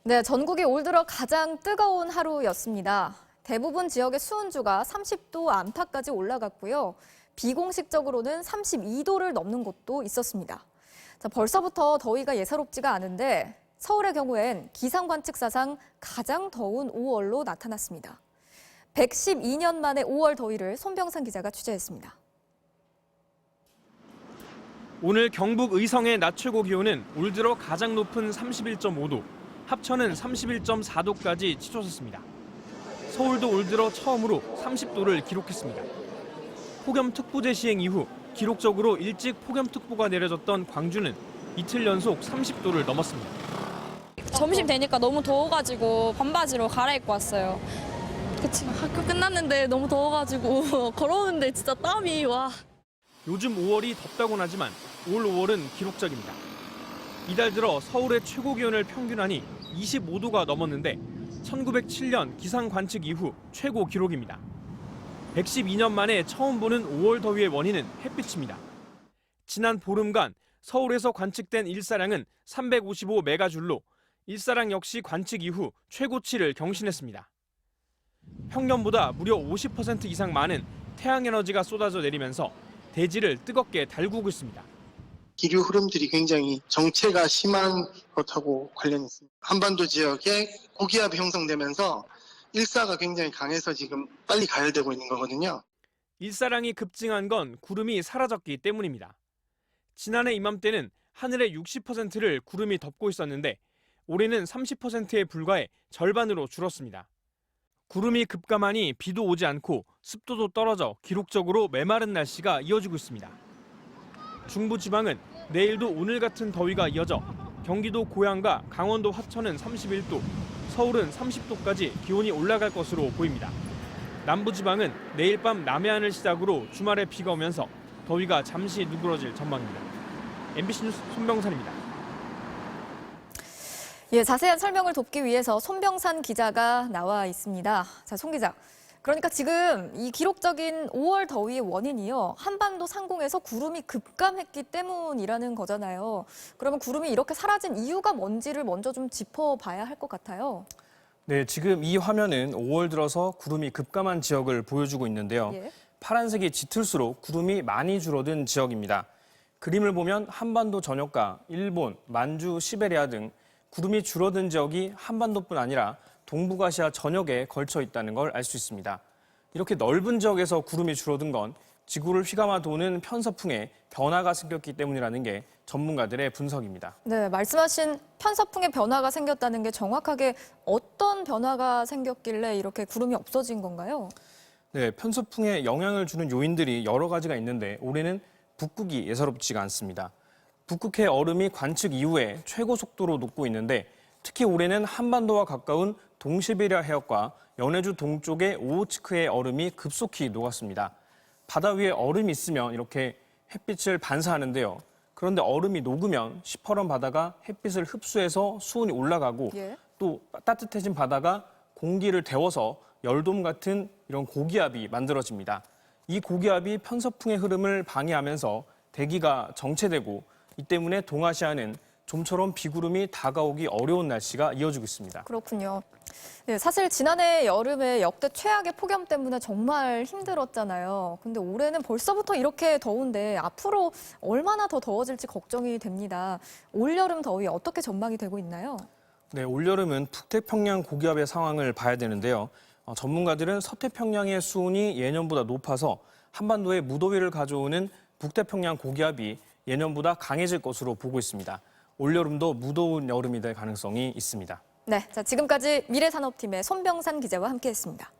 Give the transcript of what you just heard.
네, 전국이 올 들어 가장 뜨거운 하루였습니다. 대부분 지역의 수온주가 30도 안팎까지 올라갔고요. 비공식적으로는 32도를 넘는 곳도 있었습니다. 자, 벌써부터 더위가 예사롭지가 않은데 서울의 경우엔 기상관측사상 가장 더운 5월로 나타났습니다. 112년 만에 5월 더위를 손병상 기자가 취재했습니다. 오늘 경북 의성의 낮 최고 기온은 올 들어 가장 높은 31.5도, 합천은 31.4도까지 치솟았습니다. 서울도 올 들어 처음으로 30도를 기록했습니다. 폭염특보제 시행 이후 기록적으로 일찍 폭염특보가 내려졌던 광주는 이틀 연속 30도를 넘었습니다. 점심 되니까 너무 더워가지고 반바지로 갈아입고 왔어요. 그치, 학교 끝났는데 너무 더워가지고 걸어오는데 진짜 땀이 와. 요즘 5월이 덥다곤 하지만 올 5월은 기록적입니다. 이달 들어 서울의 최고 기온을 평균하니 25도가 넘었는데 1907년 기상 관측 이후 최고 기록입니다. 112년 만에 처음 보는 5월 더위의 원인은 햇빛입니다. 지난 보름간 서울에서 관측된 일사량은 355메가줄로 일사량 역시 관측 이후 최고치를 경신했습니다. 평년보다 무려 50% 이상 많은 태양에너지가 쏟아져 내리면서 대지를 뜨겁게 달구고 있습니다. 기류 흐름들이 굉장히 정체가 심한 것하고 관련있습니다. 한반도 지역에 고기압이 형성되면서 일사가 굉장히 강해서 지금 빨리 가열되고 있는 거거든요. 일사량이 급증한 건 구름이 사라졌기 때문입니다. 지난해 이맘때는 하늘의 60%를 구름이 덮고 있었는데 올해는 30%에 불과해 절반으로 줄었습니다. 구름이 급감하니 비도 오지 않고 습도도 떨어져 기록적으로 메마른 날씨가 이어지고 있습니다. 중부지방은 내일도 오늘 같은 더위가 이어져 경기도 고양과 강원도 화천은 31도, 서울은 30도까지 기온이 올라갈 것으로 보입니다. 남부지방은 내일 밤 남해안을 시작으로 주말에 비가 오면서 더위가 잠시 누그러질 전망입니다. MBC 뉴스 손병산입니다. 예, 자세한 설명을 돕기 위해서 손병산 기자가 나와 있습니다. 자, 손 기자. 그러니까 지금 이 기록적인 5월 더위의 원인이요. 한반도 상공에서 구름이 급감했기 때문이라는 거잖아요. 그러면 구름이 이렇게 사라진 이유가 뭔지를 먼저 좀 짚어봐야 할 것 같아요. 네, 지금 이 화면은 5월 들어서 구름이 급감한 지역을 보여주고 있는데요. 예. 파란색이 짙을수록 구름이 많이 줄어든 지역입니다. 그림을 보면 한반도 전역과 일본, 만주, 시베리아 등 구름이 줄어든 지역이 한반도뿐 아니라 동북아시아 전역에 걸쳐 있다는 걸 알 수 있습니다. 이렇게 넓은 지역에서 구름이 줄어든 건 지구를 휘감아 도는 편서풍에 변화가 생겼기 때문이라는 게 전문가들의 분석입니다. 네, 말씀하신 편서풍의 변화가 생겼다는 게 정확하게 어떤 변화가 생겼길래 이렇게 구름이 없어진 건가요? 네, 편서풍에 영향을 주는 요인들이 여러 가지가 있는데 올해는 북극이 예사롭지가 않습니다. 북극해 얼음이 관측 이후에 최고 속도로 녹고 있는데 특히 올해는 한반도와 가까운 동시베리아 해역과 연해주 동쪽의 오호츠크의 얼음이 급속히 녹았습니다. 바다 위에 얼음이 있으면 이렇게 햇빛을 반사하는데요. 그런데 얼음이 녹으면 시퍼런 바다가 햇빛을 흡수해서 수온이 올라가고 예. 또 따뜻해진 바다가 공기를 데워서 열돔 같은 이런 고기압이 만들어집니다. 이 고기압이 편서풍의 흐름을 방해하면서 대기가 정체되고 이 때문에 동아시아는 좀처럼 비구름이 다가오기 어려운 날씨가 이어지고 있습니다. 그렇군요. 네, 사실 지난해 여름에 역대 최악의 폭염 때문에 정말 힘들었잖아요. 근데 올해는 벌써부터 이렇게 더운데 앞으로 얼마나 더 더워질지 걱정이 됩니다. 올여름 더위 어떻게 전망이 되고 있나요? 네, 올여름은 북태평양 고기압의 상황을 봐야 되는데요. 전문가들은 서태평양의 수온이 예년보다 높아서 한반도에 무더위를 가져오는 북태평양 고기압이 예년보다 강해질 것으로 보고 있습니다. 올여름도 무더운 여름이 될 가능성이 있습니다. 네, 자, 지금까지 미래산업팀의 손병산 기자와 함께했습니다.